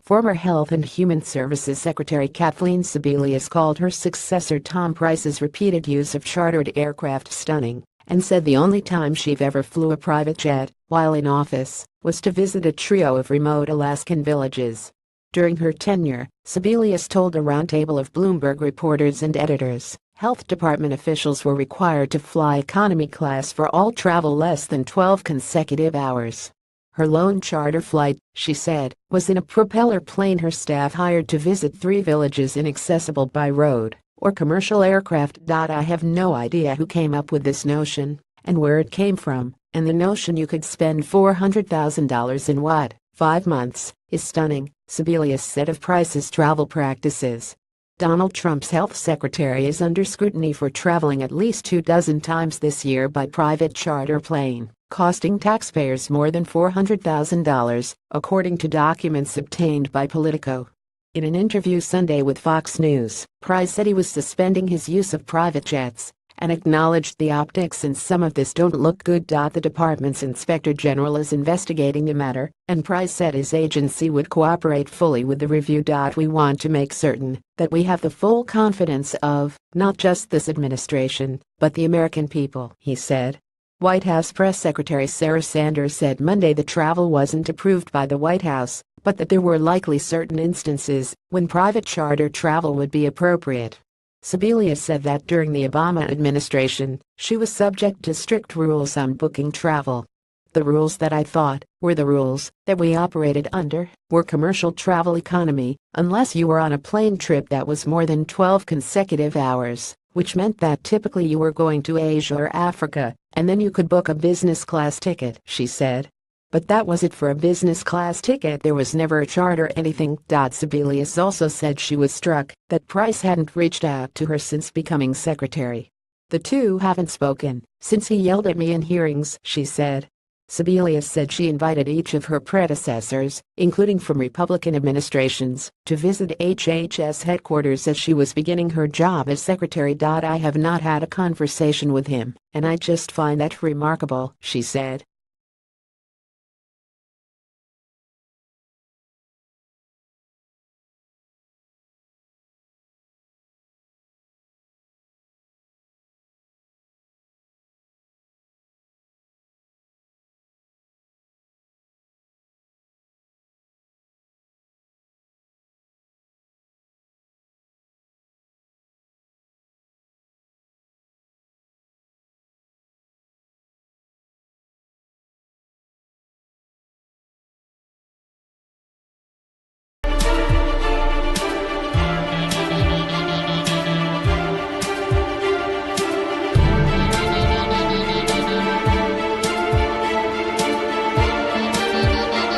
Former Health and Human Services Secretary Kathleen Sebelius called her successor Tom Price's repeated use of chartered aircraft stunning and said the only time she ever flew a private jet while in office was to visit a trio of remote Alaskan villages. During her tenure, Sebelius told a roundtable of Bloomberg reporters and editors, health department officials were required to fly economy class for all travel less than 12 consecutive hours. Her lone charter flight, she said, was in a propeller plane her staff hired to visit 3 villages inaccessible by road or commercial aircraft. I have no idea who came up with this notion and where it came from, and the notion you could spend $400,000 in what, 5 months, is stunning, Sebelius said of Price's travel practices. Donald Trump's health secretary is under scrutiny for traveling at least 24 times this year by private charter plane, costing taxpayers more than $400,000, according to documents obtained by Politico. In an interview Sunday with Fox News, Price said he was suspending his use of private jets and acknowledged the optics in some of this don't look good. The department's inspector general is investigating the matter, and Price said his agency would cooperate fully with the review. We want to make certain that we have the full confidence of not just this administration, but the American people, he said. White House Press Secretary Sarah Sanders said Monday the travel wasn't approved by the White House, but that there were likely certain instances when private charter travel would be appropriate. Sebelius said that during the Obama administration, she was subject to strict rules on booking travel. The rules that I thought were the rules that we operated under were commercial travel economy, unless you were on a plane trip that was more than 12 consecutive hours, which meant that typically you were going to Asia or Africa, and then you could book a business class ticket, she said. But that was it for a business class ticket. There was never a charter anything. Sebelius also said she was struck that Price hadn't reached out to her since becoming secretary. The two haven't spoken since he yelled at me in hearings, she said. Sebelius said she invited each of her predecessors, including from Republican administrations, to visit HHS headquarters as she was beginning her job as secretary. I have not had a conversation with him, and I just find that remarkable, she said.